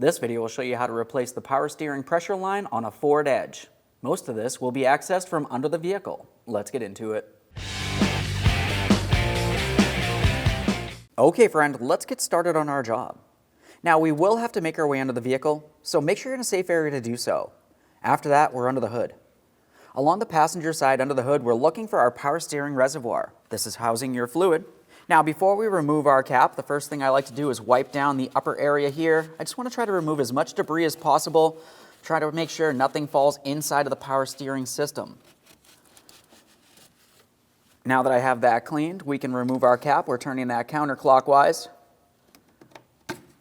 This video will show you how to replace the power steering pressure line on a Ford Edge. Most of this will be accessed from under the vehicle. Let's get into it. Okay friend, let's get started on our job. Now we will have to make our way under the vehicle, so make sure you're in a safe area to do so. After that, we're under the hood. Along the passenger side under the hood, we're looking for our power steering reservoir. This is housing your fluid. Now before we remove our cap, the first thing I like to do is wipe down the upper area here. I just want to try to remove as much debris as possible. Try to make sure nothing falls inside of the power steering system. Now that I have that cleaned, we can remove our cap. We're turning that counterclockwise.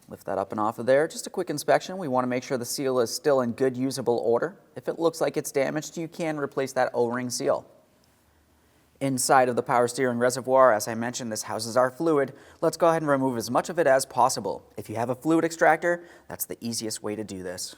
Lift that up and off of there. Just a quick inspection. We want to make sure the seal is still in good usable order. If it looks like it's damaged, you can replace that O-ring seal. Inside of the power steering reservoir, as I mentioned, this houses our fluid. Let's go ahead and remove as much of it as possible. If you have a fluid extractor, that's the easiest way to do this.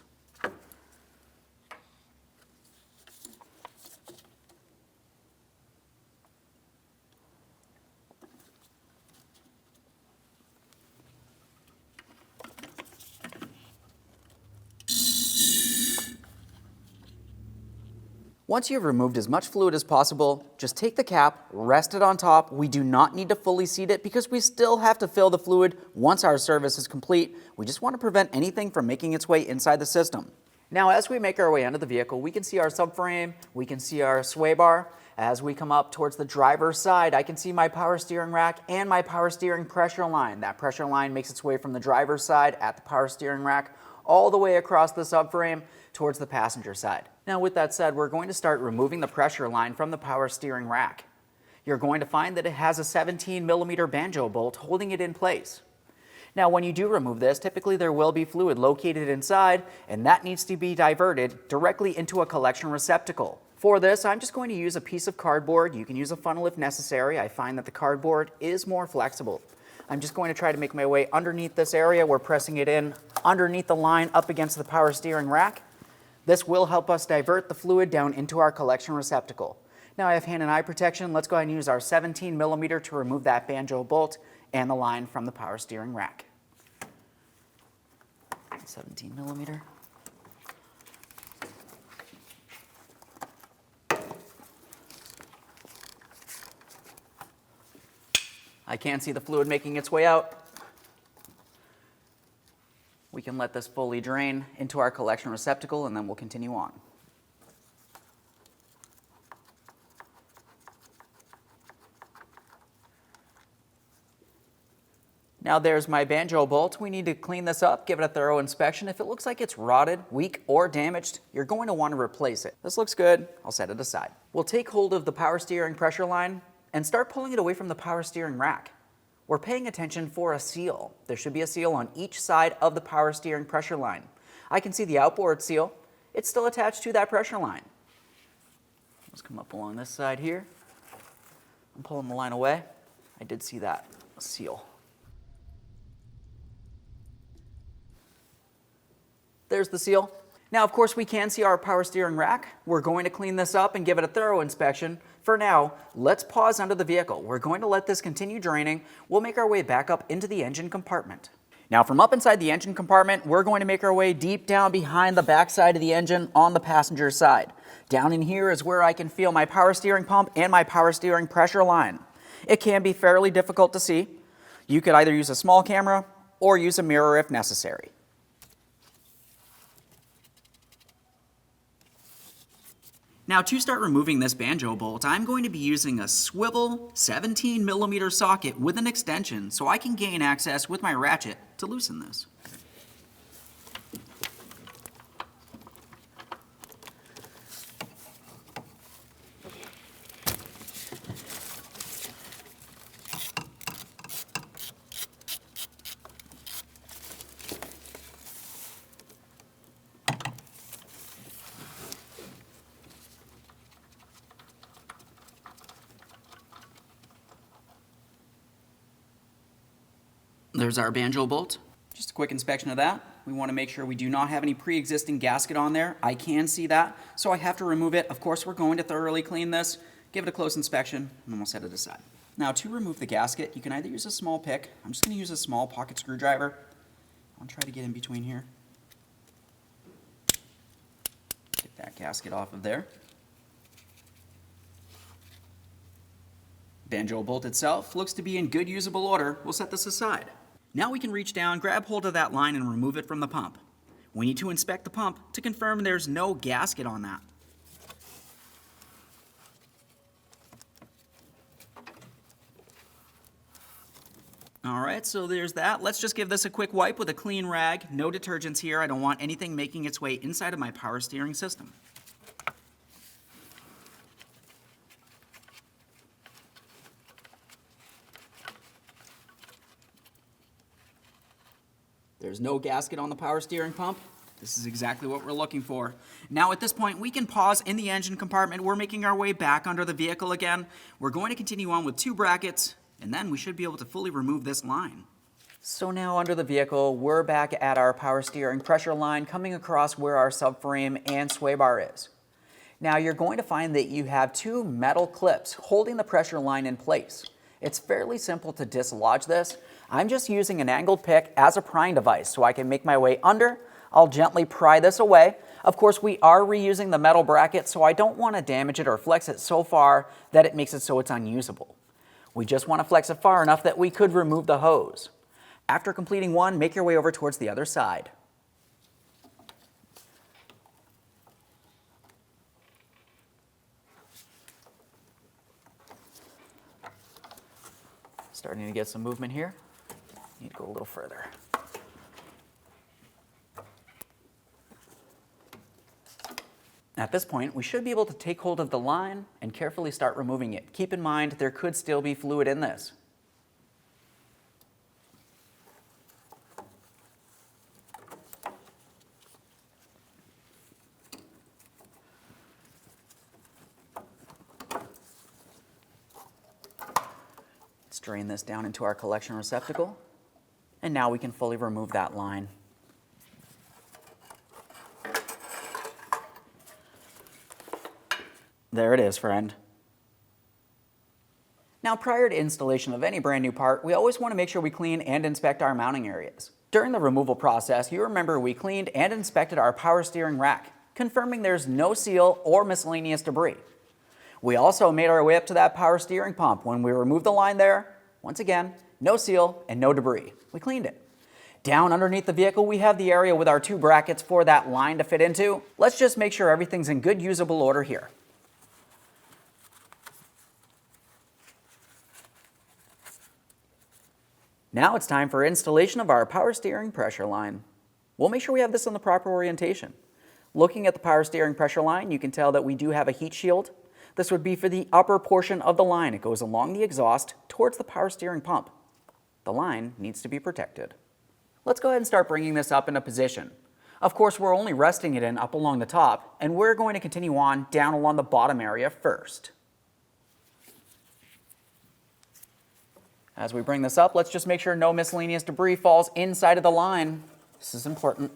Once you've removed as much fluid as possible, just take the cap, rest it on top. We do not need to fully seat it because we still have to fill the fluid once our service is complete. We just want to prevent anything from making its way inside the system. Now, as we make our way under the vehicle, we can see our subframe, we can see our sway bar. As we come up towards the driver's side, I can see my power steering rack and my power steering pressure line. That pressure line makes its way from the driver's side at the power steering rack all the way across the subframe towards the passenger side. Now with that said, we're going to start removing the pressure line from the power steering rack. You're going to find that it has a 17mm banjo bolt holding it in place. Now when you do remove this, typically there will be fluid located inside, and that needs to be diverted directly into a collection receptacle. For this, I'm just going to use a piece of cardboard. You can use a funnel if necessary. I find that the cardboard is more flexible. I'm just going to try to make my way underneath this area. We're pressing it in underneath the line up against the power steering rack. This will help us divert the fluid down into our collection receptacle. Now I have hand and eye protection. Let's go ahead and use our 17mm to remove that banjo bolt and the line from the power steering rack. 17mm. I can see the fluid making its way out. We can let this fully drain into our collection receptacle and then we'll continue on. Now there's my banjo bolt. We need to clean this up, give it a thorough inspection. If it looks like it's rotted, weak, or damaged, you're going to want to replace it. This looks good. I'll set it aside. We'll take hold of the power steering pressure line and start pulling it away from the power steering rack. We're paying attention for a seal. There should be a seal on each side of the power steering pressure line. I can see the outboard seal. It's still attached to that pressure line. Let's come up along this side here. I'm pulling the line away. I did see that seal. There's the seal. Now, of course, we can see our power steering rack. We're going to clean this up and give it a thorough inspection. For now, let's pause under the vehicle. We're going to let this continue draining. We'll make our way back up into the engine compartment. Now, from up inside the engine compartment, we're going to make our way deep down behind the back side of the engine on the passenger side. Down in here is where I can feel my power steering pump and my power steering pressure line. It can be fairly difficult to see. You could either use a small camera or use a mirror if necessary. Now to start removing this banjo bolt, I'm going to be using a swivel 17mm socket with an extension so I can gain access with my ratchet to loosen this. There's our banjo bolt. Just a quick inspection of that. We want to make sure we do not have any pre-existing gasket on there. I can see that, so I have to remove it. Of course, we're going to thoroughly clean this, give it a close inspection, and then we'll set it aside. Now, to remove the gasket, you can either use a small pick. I'm just going to use a small pocket screwdriver. I'll try to get in between here. Get that gasket off of there. Banjo bolt itself looks to be in good usable order. We'll set this aside. Now we can reach down, grab hold of that line, and remove it from the pump. We need to inspect the pump to confirm there's no gasket on that. All right, so there's that. Let's just give this a quick wipe with a clean rag. No detergents here. I don't want anything making its way inside of my power steering system. There's no gasket on the power steering pump. This is exactly what we're looking for. Now at this point, we can pause in the engine compartment. We're making our way back under the vehicle again. We're going to continue on with 2 brackets, and then we should be able to fully remove this line. So now under the vehicle, we're back at our power steering pressure line coming across where our subframe and sway bar is. Now you're going to find that you have 2 metal clips holding the pressure line in place. It's fairly simple to dislodge this. I'm just using an angled pick as a prying device so I can make my way under. I'll gently pry this away. Of course, we are reusing the metal bracket, so I don't want to damage it or flex it so far that it makes it so it's unusable. We just want to flex it far enough that we could remove the hose. After completing one, make your way over towards the other side. Starting to get some movement here. Need to go a little further. At this point, we should be able to take hold of the line and carefully start removing it. Keep in mind, there could still be fluid in this. Let's drain this down into our collection receptacle. And now we can fully remove that line. There it is, friend. Now, prior to installation of any brand new part, we always want to make sure we clean and inspect our mounting areas. During the removal process, you remember we cleaned and inspected our power steering rack, confirming there's no seal or miscellaneous debris. We also made our way up to that power steering pump. When we removed the line there, once again, no seal and no debris. We cleaned it. Down underneath the vehicle, we have the area with our 2 brackets for that line to fit into. Let's just make sure everything's in good usable order here. Now it's time for installation of our power steering pressure line. We'll make sure we have this in the proper orientation. Looking at the power steering pressure line, you can tell that we do have a heat shield. This would be for the upper portion of the line. It goes along the exhaust towards the power steering pump. The line needs to be protected. Let's go ahead and start bringing this up into position. Of course, we're only resting it in up along the top, and we're going to continue on down along the bottom area first. As we bring this up, let's just make sure no miscellaneous debris falls inside of the line. This is important.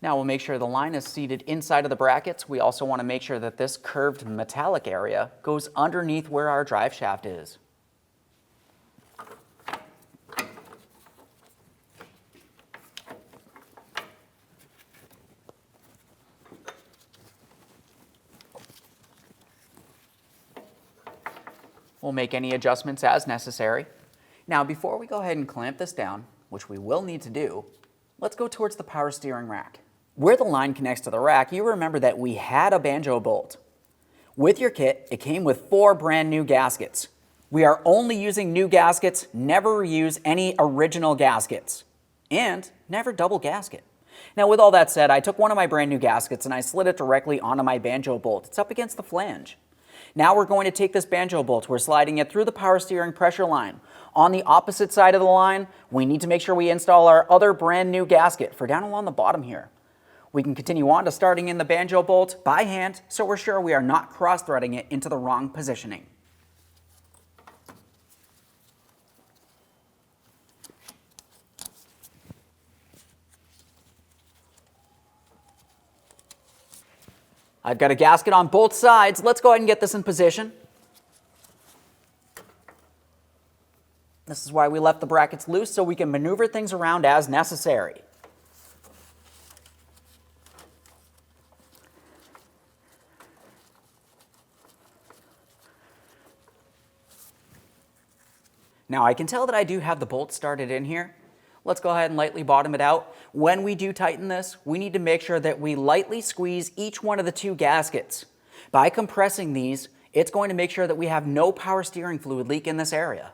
Now we'll make sure the line is seated inside of the brackets. We also want to make sure that this curved metallic area goes underneath where our drive shaft is. We'll make any adjustments as necessary. Now, before we go ahead and clamp this down, which we will need to do, let's go towards the power steering rack. Where the line connects to the rack, you remember that we had a banjo bolt. With your kit, it came with 4 brand new gaskets. We are only using new gaskets, never reuse any original gaskets, and never double gasket. Now, with all that said, I took one of my brand new gaskets and I slid it directly onto my banjo bolt. It's up against the flange. Now we're going to take this banjo bolt, we're sliding it through the power steering pressure line. On the opposite side of the line, we need to make sure we install our other brand new gasket for down along the bottom here. We can continue on to starting in the banjo bolt by hand, so we're sure we are not cross-threading it into the wrong positioning. I've got a gasket on both sides. Let's go ahead and get this in position. This is why we left the brackets loose, so we can maneuver things around as necessary. Now I can tell that I do have the bolt started in here. Let's go ahead and lightly bottom it out. When we do tighten this, we need to make sure that we lightly squeeze each one of the two gaskets. By compressing these, it's going to make sure that we have no power steering fluid leak in this area.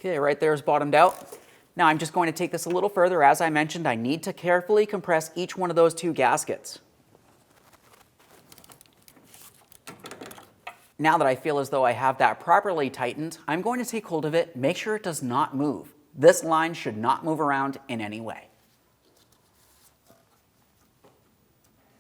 Okay, right there is bottomed out. Now I'm just going to take this a little further. As I mentioned, I need to carefully compress each one of those two gaskets. Now that I feel as though I have that properly tightened, I'm going to take hold of it, make sure it does not move. This line should not move around in any way.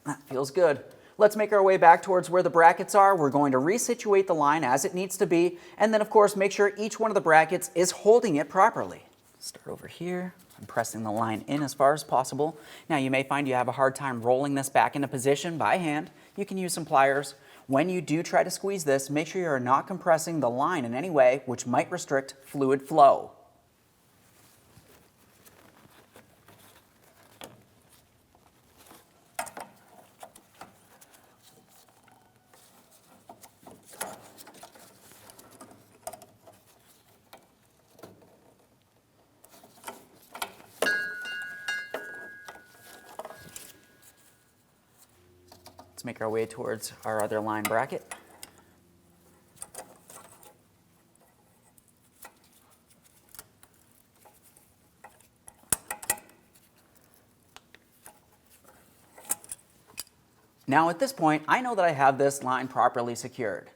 That feels good. Let's make our way back towards where the brackets are. We're going to resituate the line as it needs to be, and then of course make sure each one of the brackets is holding it properly. Start over here. I'm pressing the line in as far as possible. Now you may find you have a hard time rolling this back into position by hand. You can use some pliers. When you do try to squeeze this, make sure you are not compressing the line in any way which might restrict fluid flow. Let's make our way towards our other line bracket. Now at this point, I know that I have this line properly secured.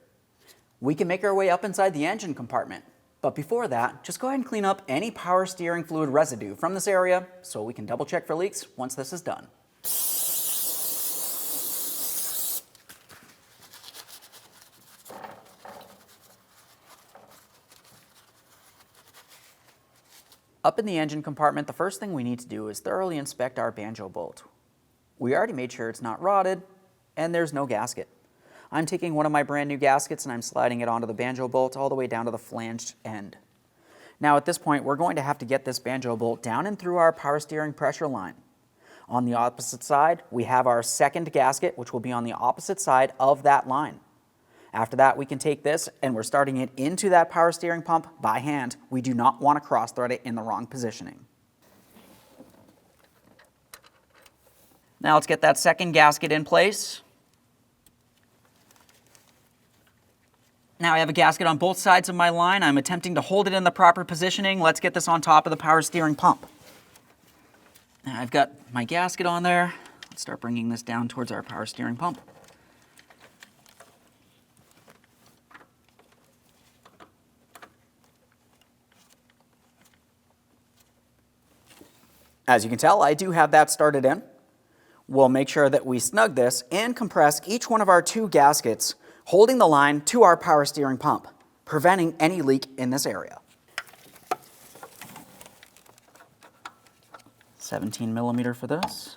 We can make our way up inside the engine compartment. But before that, just go ahead and clean up any power steering fluid residue from this area so we can double check for leaks once this is done. Up in the engine compartment, the first thing we need to do is thoroughly inspect our banjo bolt. We already made sure it's not rotted, and there's no gasket. I'm taking one of my brand new gaskets and I'm sliding it onto the banjo bolt all the way down to the flanged end. Now at this point, we're going to have to get this banjo bolt down and through our power steering pressure line. On the opposite side, we have our second gasket, which will be on the opposite side of that line. After that, we can take this and we're starting it into that power steering pump by hand. We do not want to cross thread it in the wrong positioning. Now let's get that second gasket in place. Now I have a gasket on both sides of my line. I'm attempting to hold it in the proper positioning. Let's get this on top of the power steering pump. Now I've got my gasket on there. Let's start bringing this down towards our power steering pump. As you can tell, I do have that started in. We'll make sure that we snug this and compress each one of our two gaskets, holding the line to our power steering pump, preventing any leak in this area. 17mm for this.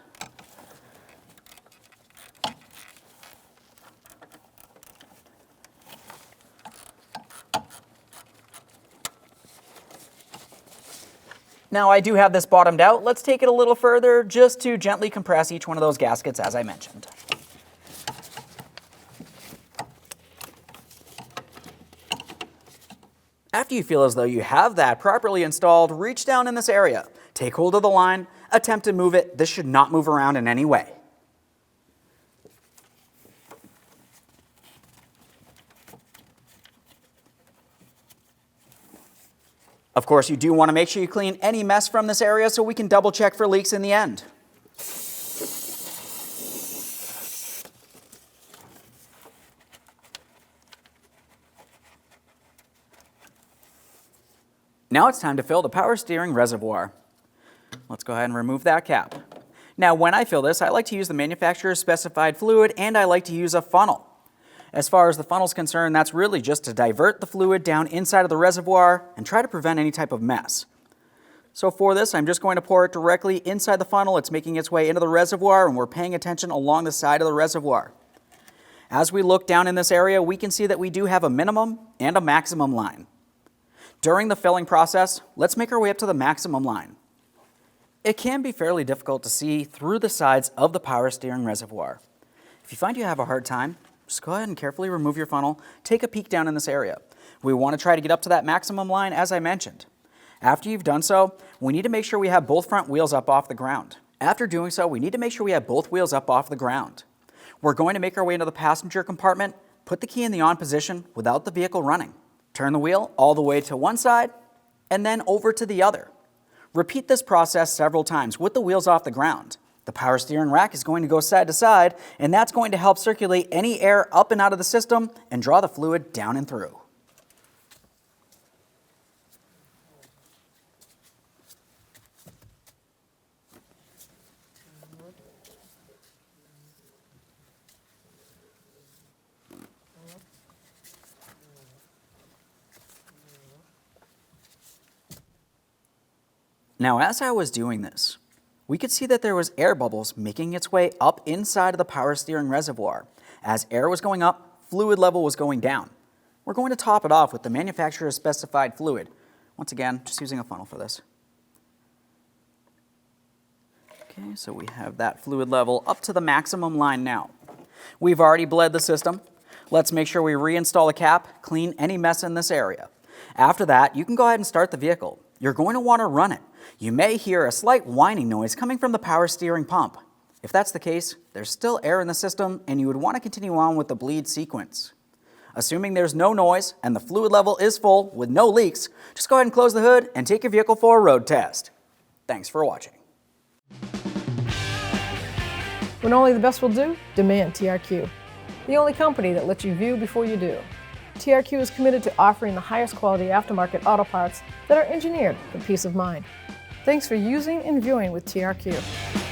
Now I do have this bottomed out. Let's take it a little further just to gently compress each one of those gaskets as I mentioned. After you feel as though you have that properly installed, reach down in this area. Take hold of the line, attempt to move it. This should not move around in any way. Of course, you do want to make sure you clean any mess from this area so we can double check for leaks in the end. Now it's time to fill the power steering reservoir. Let's go ahead and remove that cap. Now when I fill this, I like to use the manufacturer's specified fluid and I like to use a funnel. As far as the funnel is concerned, that's really just to divert the fluid down inside of the reservoir and try to prevent any type of mess. So for this, I'm just going to pour it directly inside the funnel. It's making its way into the reservoir, and we're paying attention along the side of the reservoir. As we look down in this area, we can see that we do have a minimum and a maximum line. During the filling process, let's make our way up to the maximum line. It can be fairly difficult to see through the sides of the power steering reservoir. If you find you have a hard time, just go ahead and carefully remove your funnel. Take a peek down in this area. We want to try to get up to that maximum line, as I mentioned. After you've done so, we need to make sure we have both front wheels up off the ground. After doing so, we need to make sure we have both wheels up off the ground. We're going to make our way into the passenger compartment, put the key in the on position without the vehicle running. Turn the wheel all the way to one side and then over to the other. Repeat this process several times with the wheels off the ground. The power steering rack is going to go side to side, and that's going to help circulate any air up and out of the system and draw the fluid down and through. Now, as I was doing this, we could see that there was air bubbles making its way up inside of the power steering reservoir. As air was going up, fluid level was going down. We're going to top it off with the manufacturer's specified fluid. Once again, just using a funnel for this. Okay, so we have that fluid level up to the maximum line now. We've already bled the system. Let's make sure we reinstall the cap, clean any mess in this area. After that, you can go ahead and start the vehicle. You're going to want to run it. You may hear a slight whining noise coming from the power steering pump. If that's the case, there's still air in the system and you would want to continue on with the bleed sequence. Assuming there's no noise and the fluid level is full with no leaks, just go ahead and close the hood and take your vehicle for a road test. Thanks for watching. When only the best will do, demand TRQ. The only company that lets you view before you do. TRQ is committed to offering the highest quality aftermarket auto parts that are engineered for peace of mind. Thanks for using and viewing with TRQ.